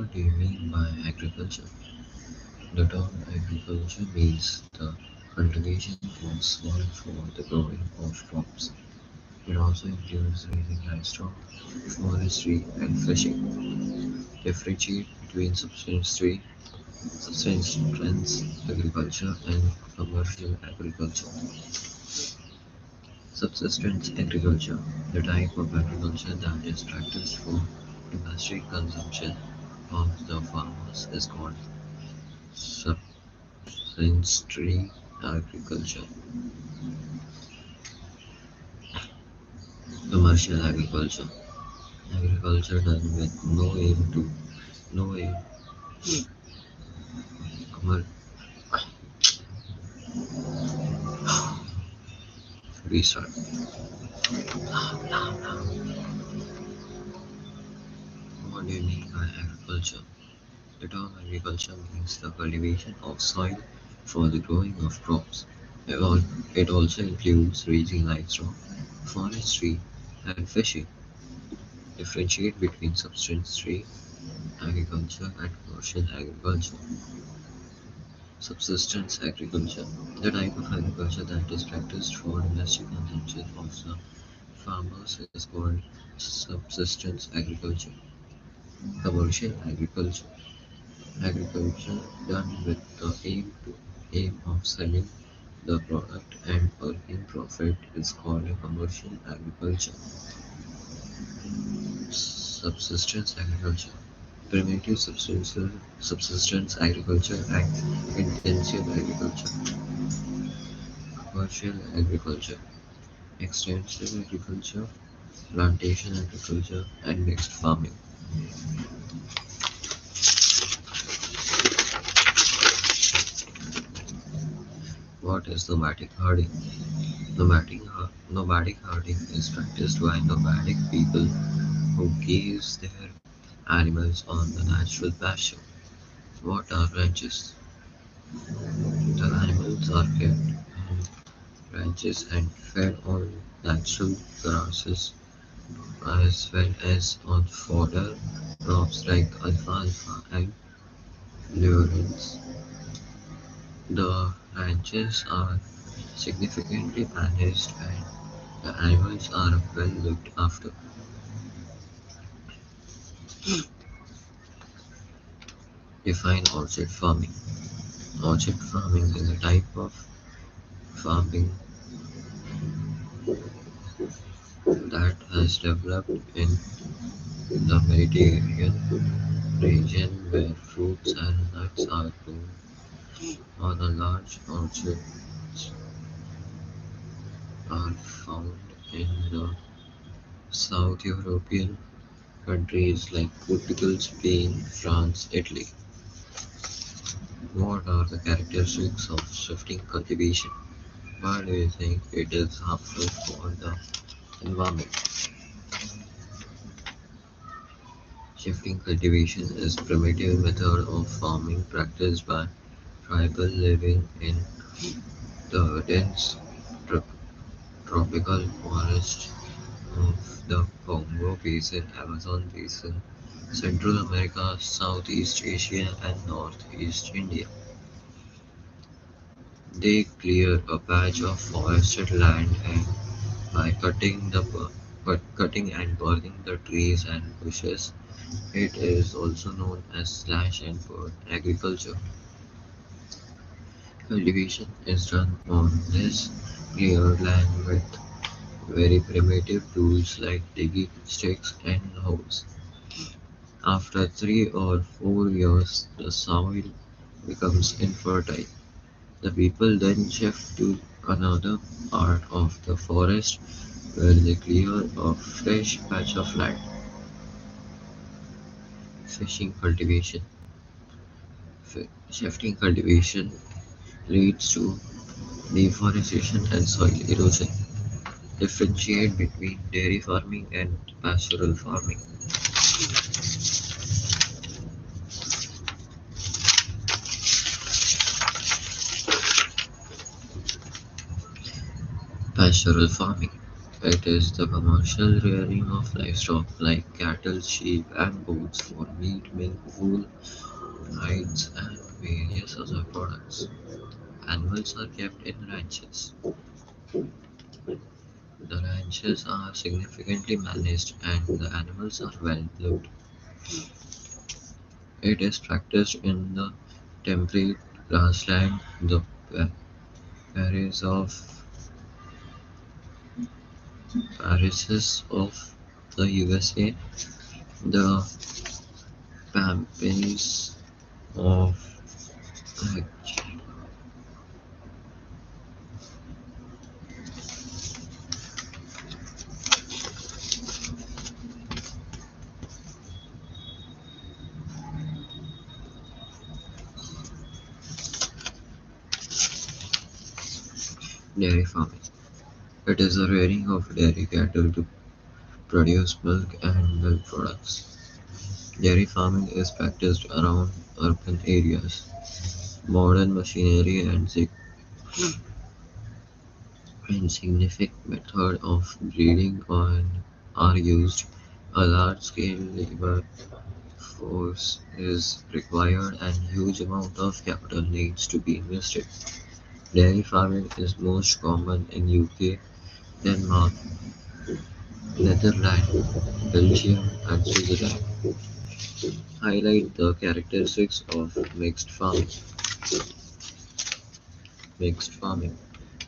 What do you mean by agriculture? The term agriculture means the cultivation of soil for the growing of crops. It also includes raising livestock, forestry, and fishing. Differentiate between subsistence agriculture and commercial agriculture. Subsistence agriculture, the type of agriculture that is practiced for domestic consumption of the farmers, is called subsistence agriculture. Commercial agriculture, agriculture done with no aim commer- restart. What do you mean by agriculture? The term agriculture means the cultivation of soil for the growing of crops. It also includes raising livestock, forestry, and fishing. Differentiate between subsistence agriculture and commercial agriculture. Subsistence agriculture, the type of agriculture that is practiced for domestic consumption of the farmers, is called subsistence agriculture. Commercial agriculture, agriculture done with the aim of selling the product and earning profit, is called commercial agriculture. Subsistence agriculture, primitive subsistence agriculture and intensive agriculture. Commercial agriculture, extensive agriculture, plantation agriculture, and mixed farming. What is nomadic herding? Nomadic herding is practiced by nomadic people who graze their animals on the natural pasture. What are ranches? The animals are kept in ranches and fed on natural grasses as well as on fodder crops like alfalfa and lawrence. The ranches are significantly managed and the animals are well looked after. Define orchard farming. Orchard farming is a type of farming that has developed in the Mediterranean region where fruits and nuts are grown on a large orchards are found in the South European countries like Portugal, Spain, France, Italy. What are the characteristics of shifting cultivation? Why do you think it is harmful for the environment? Shifting cultivation is a primitive method of farming practiced by tribal living in the dense tropical forests of the Congo Basin, Amazon Basin, Central America, Southeast Asia, and Northeast India. They clear a patch of forested land and by cutting and burning the trees and bushes. It is also known as slash and burn agriculture. Cultivation is done on this cleared land with very primitive tools like digging sticks and hoes. After 3 or 4 years, the soil becomes infertile. The people then shift to another part of the forest where they clear a fresh patch of land. Fishing cultivation. Shifting cultivation leads to deforestation and soil erosion. Differentiate between dairy farming and pastoral farming. Pastoral farming. It is the commercial rearing of livestock like cattle, sheep, and goats for meat, milk, wool, hides, and various other products. Animals are kept in ranches. The ranches are significantly managed and the animals are well looked. It is practiced in the temperate grassland, the prairies of parishes of the USA, the pampas of dairy farming. It is the rearing of dairy cattle to produce milk and milk products. Dairy farming is practiced around urban areas. Modern machinery and significant method of breeding are used. A large-scale labor force is required and huge amount of capital needs to be invested. Dairy farming is most common in UK, Denmark, Netherlands, Belgium, and Switzerland. Highlight the characteristics of mixed farming.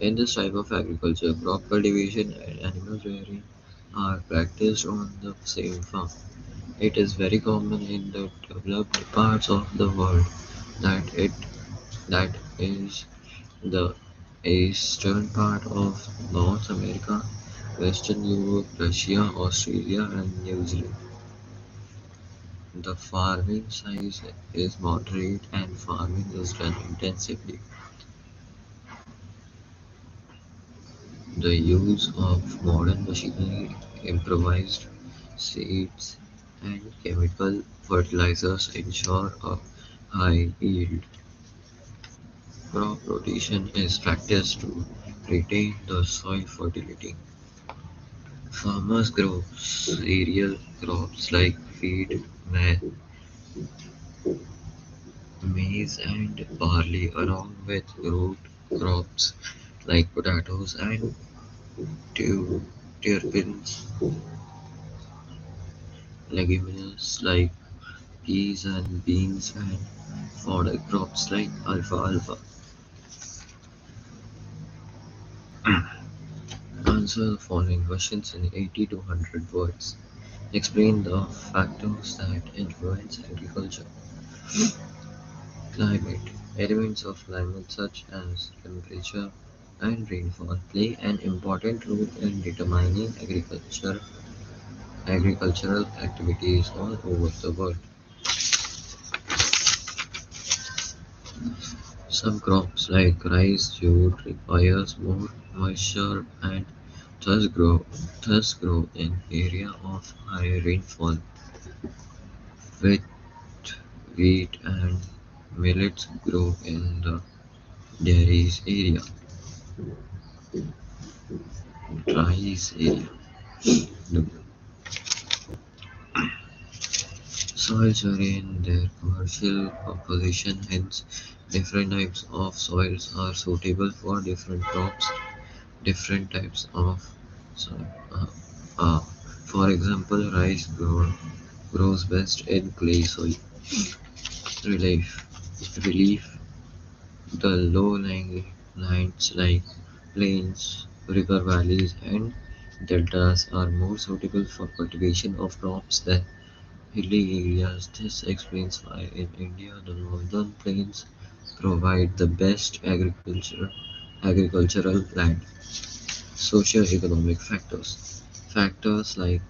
In this type of agriculture, crop cultivation and animal rearing are practiced on the same farm. It is very common in the developed parts of the world that it that is the eastern part of North America, Western Europe, Russia, Australia, and New Zealand. The farming size is moderate and farming is done intensively. The use of modern machinery, improvised seeds, and chemical fertilizers ensure a high yield. Crop rotation is practiced to retain the soil fertility. Farmers grow cereal crops like wheat, maize, and barley, along with root crops like potatoes and terpenes, leguminous like peas and beans, and fodder crops like alfalfa. Answer the following questions in 80 to 100 words. Explain the factors that influence agriculture. Climate. Elements of climate such as temperature and rainfall play an important role in determining agricultural activities all over the world. Some crops like rice, jute requires more moisture and thus grow in area of high rainfall. With wheat and millets grow in the dairies area, rice area. The soils vary in their commercial composition, hence different types of soils are suitable for different crops, different types of soil. For example, grows best in clay soil. Relief. Relief. The low-lying lands like plains, river valleys, and deltas are more suitable for cultivation of crops than hilly areas. This explains why in India the northern plains provide the best agricultural land. Socio-economic factors. Factors like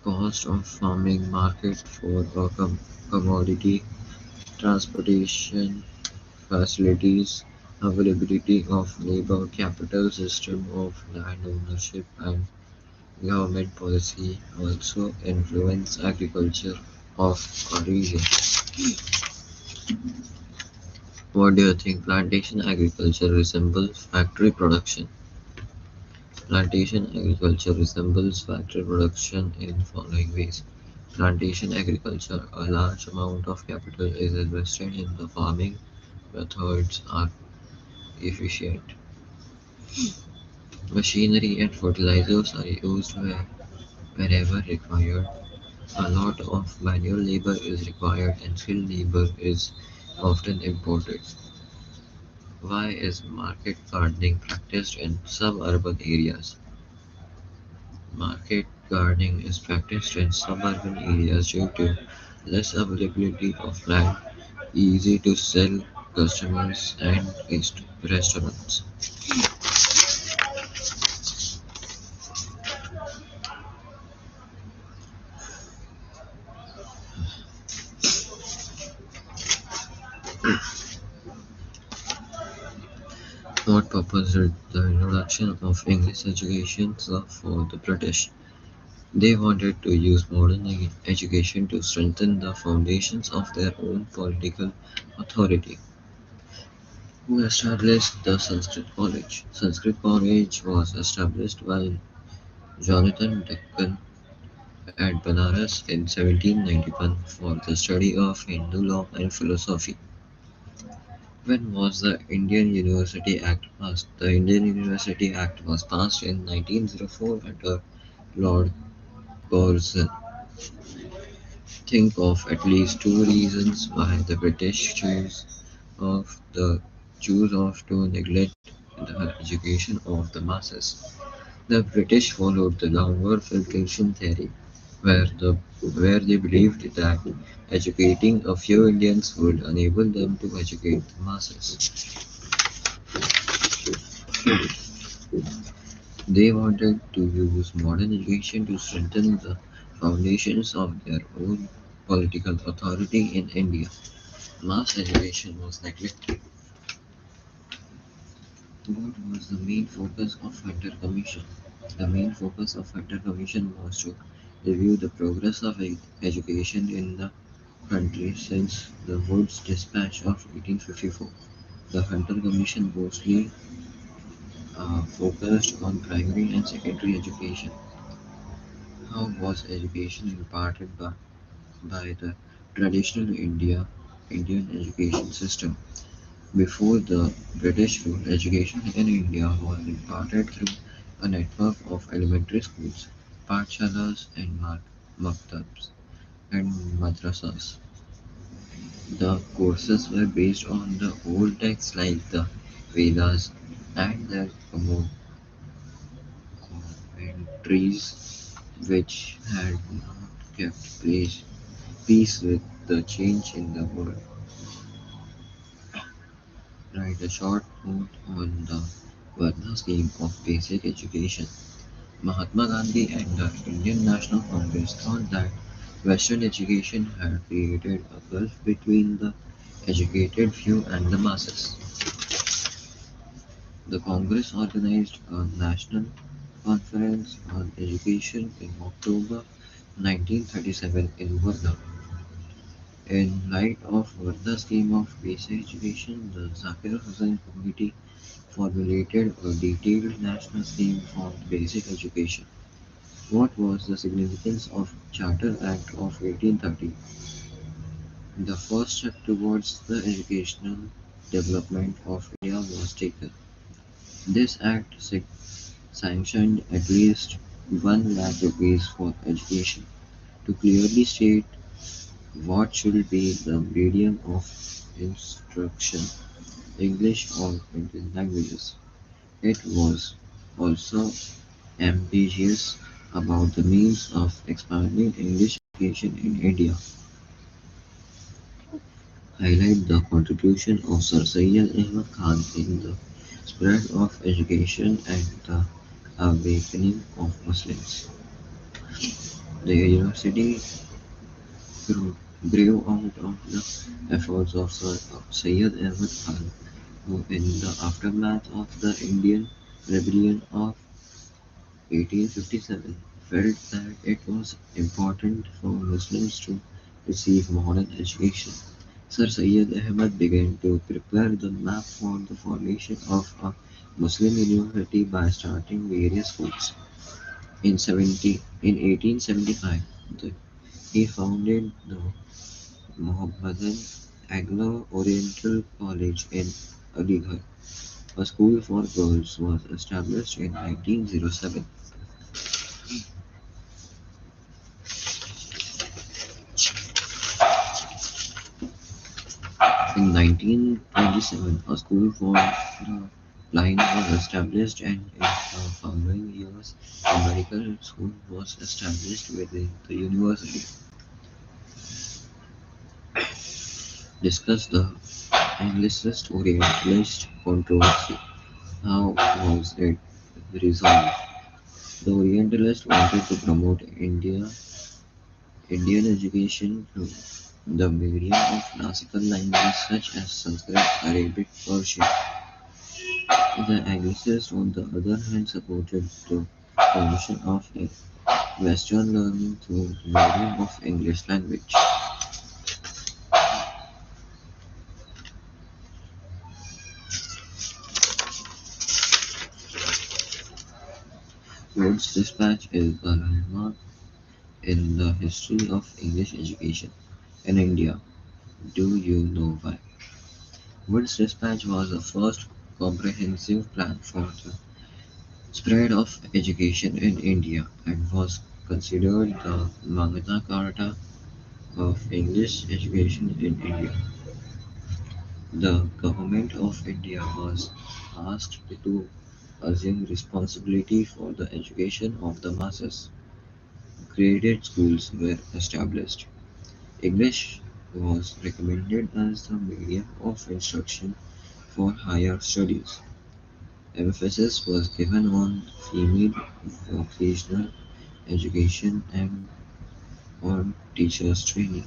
cost of farming, market for a commodity, transportation facilities, availability of labor, capital system of land ownership, and government policy also influence agriculture of a region. What do you think? Plantation agriculture resembles factory production. Plantation agriculture resembles factory production in following ways. Plantation agriculture, a large amount of capital is invested in the farming methods are efficient. Machinery and fertilizers are used wherever required. A lot of manual labor is required and skilled labor is often imported. Why is market gardening practiced in suburban areas? Market gardening is practiced in suburban areas due to less availability of land, easy to sell customers and restaurants. What purpose did the introduction of English education serve for the British? They wanted to use modern education to strengthen the foundations of their own political authority. Who established the Sanskrit College? Sanskrit College was established by Jonathan Deccan at Banaras in 1791 for the study of Hindu law and philosophy. When was the Indian University Act passed? The Indian University Act was passed in 1904 under Lord Curzon. Think of at least two reasons why the British choose of to neglect the education of the masses. The British followed the downward filtration theory, where the where they believed that educating a few Indians would enable them to educate the masses. They wanted to use modern education to strengthen the foundations of their own political authority in India. Mass education was neglected. What was the main focus of Hunter Commission? The main focus of Hunter Commission was to review the progress of education in the country since the Woods Dispatch of 1854. The Hunter Commission mostly focused on primary and secondary education. How was education imparted by the traditional Indian education system? Before the British rule, education in India was imparted through a network of elementary schools, pathshalas and maktabs and madrasas. The courses were based on the old texts like the Vedas and their commentaries, which had not kept peace with the change in the world. Write a short note on the Varna scheme of basic education. Mahatma Gandhi and the Indian National Congress thought that Western education had created a gulf between the educated few and the masses. The Congress organized a national conference on education in October 1937 in Varna. In light of Varna's scheme of basic education, the Zakir Hussain Committee formulated a detailed national scheme for basic education. What was the significance of Charter Act of 1830? The first step towards the educational development of India was taken. This act sanctioned at least 1 lakh rupees for education to clearly state what should be the medium of instruction, English or Indian languages. It was also ambitious about the means of expanding English education in India. Highlight the contribution of Sir Syed Ahmad Khan in the spread of education and the awakening of Muslims. The university grew out of the efforts of Sir Syed Ahmad Khan, who, in the aftermath of the Indian Rebellion of 1857, felt that it was important for Muslims to receive modern education. Sir Syed Ahmad began to prepare the map for the formation of a Muslim university by starting various schools. In 1875, the, he founded the Mohammedan Anglo-Oriental College in Aligarh. A school for girls was established in 1907. In 1927, a school for the blind was established, and in the following years, a medical school was established within the university. Discuss the Anglicist Orientalist controversy. How was it resolved? The Orientalists wanted to promote Indian education through the medium of classical languages such as Sanskrit, Arabic, Persian. The Anglicists, on the other hand, supported the promotion of Western learning through the medium of English language. Wood's Dispatch is a landmark in the history of English education in India. Do you know why? Wood's Dispatch was the first comprehensive plan for the spread of education in India and was considered the Magna Carta of English education in India. The government of India was asked to assume responsibility for the education of the masses. Graded schools were established. English was recommended as the medium of instruction for higher studies. Emphasis was given on female vocational education and on teachers' training.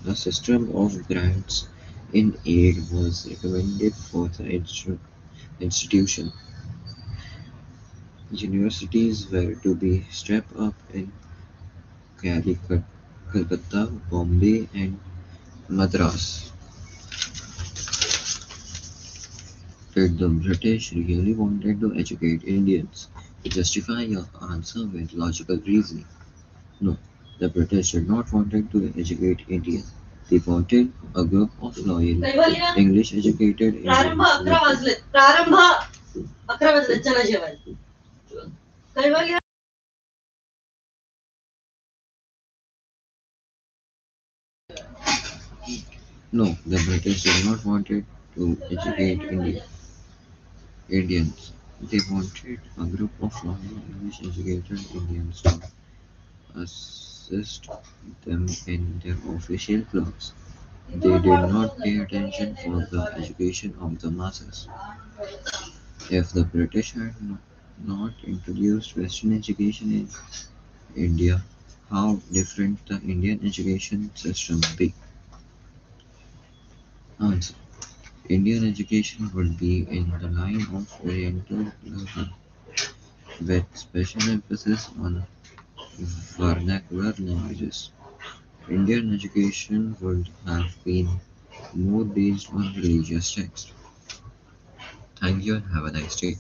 A system of grants in aid was recommended for the institution. Universities were to be stepped up in Calicut, Calcutta, Bombay, and Madras. Did the British really wanted to educate Indians? Justify your answer with logical reasoning. No, the British did not wanted to educate Indians. They wanted a group of loyal, English-educated Indians No, the British did not wanted to educate Indians. They wanted a group of loyal English-educated Indians to assist them in their official clerks. They did not pay attention for the education of the masses. If the British had not introduced Western education in India, how different the Indian education system would be? Answer. Indian education would be in the line of Oriental learning, with special emphasis on vernacular languages. Indian education would have been more based on religious texts. Thank you and have a nice day.